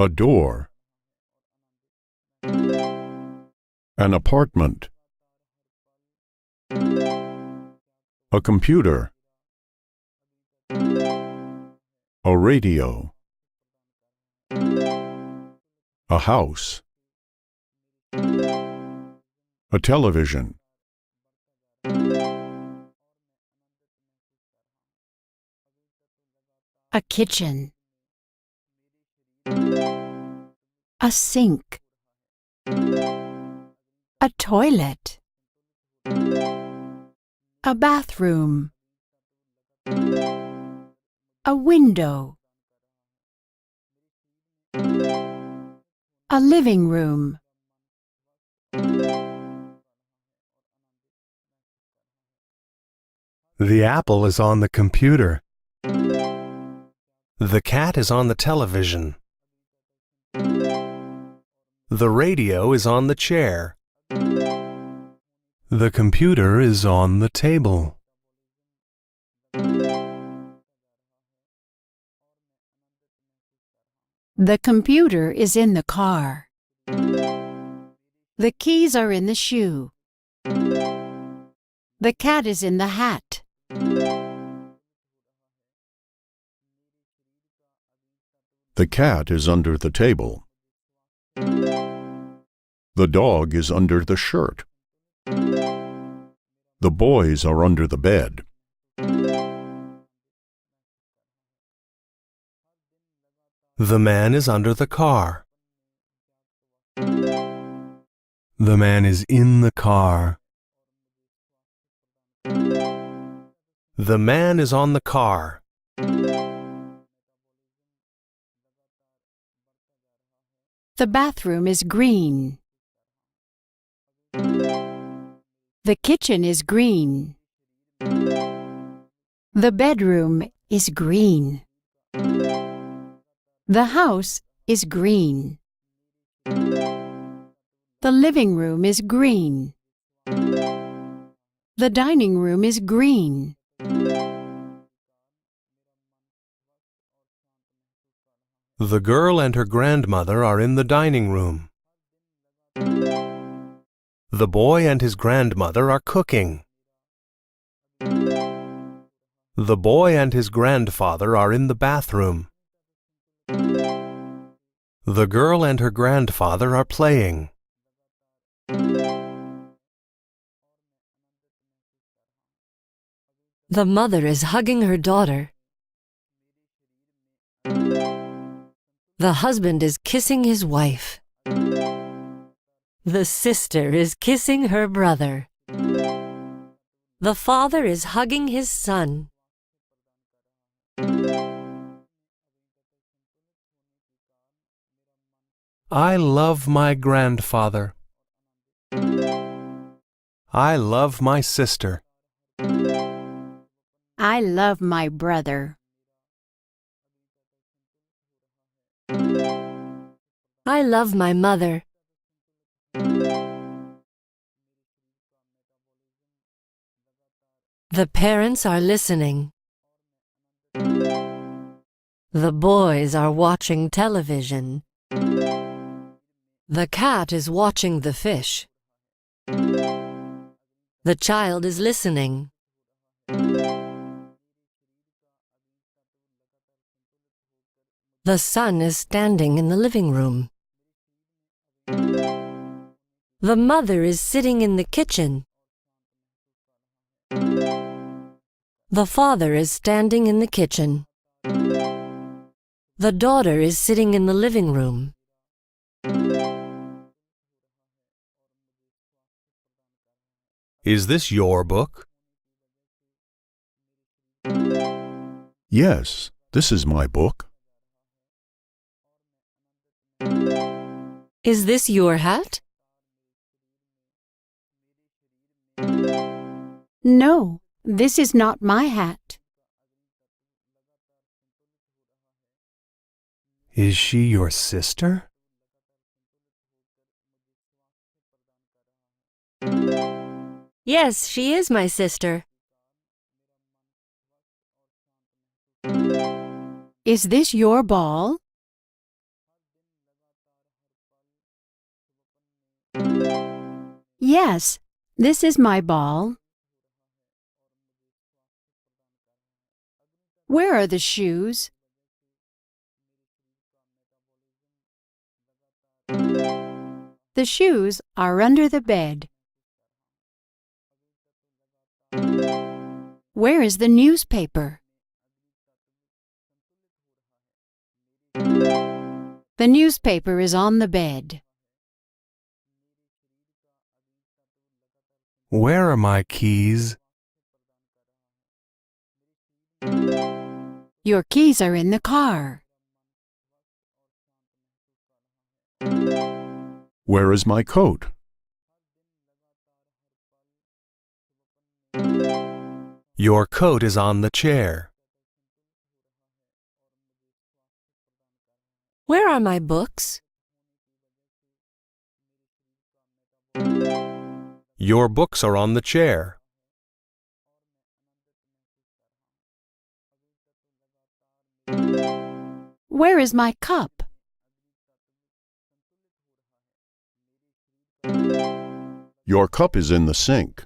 A door. An apartment. A computer. A radio. A house. A television. A kitchen. A sink. A toilet. A bathroom. A window. A living room. The apple is on the computer. The cat is on the television. The radio is on the chair. The computer is on the table. The computer is in the car. The keys are in the shoe. The cat is in the hat. The cat is under the table. The dog is under the shirt. The boys are under the bed. The man is under the car. The man is in the car. The man is on the car. The bathroom is green. The kitchen is green. The bedroom is green. The house is green. The living room is green. The dining room is green. The girl and her grandmother are in the dining room. The boy and his grandmother are cooking. The boy and his grandfather are in the bathroom. The girl and her grandfather are playing. The mother is hugging her daughter. The husband is kissing his wife. The sister is kissing her brother. The father is hugging his son. I love my grandfather. I love my sister. I love my brother. I love my mother. The parents are listening. The boys are watching television. The cat is watching the fish. The child is listening. The son is standing in the living room. The mother is sitting in the kitchen. The father is standing in the kitchen. The daughter is sitting in the living room. Is this your book? Yes, this is my book. Is this your hat? No, this is not my hat. Is she your sister? Yes, she is my sister. Is this your ball? Yes, this is my ball. Where are the shoes? The shoes are under the bed. Where is the newspaper? The newspaper is on the bed. Where are my keys? Your keys are in the car. Where is my coat? Your coat is on the chair. Where are my books? Your books are on the chair. Where is my cup? Your cup is in the sink.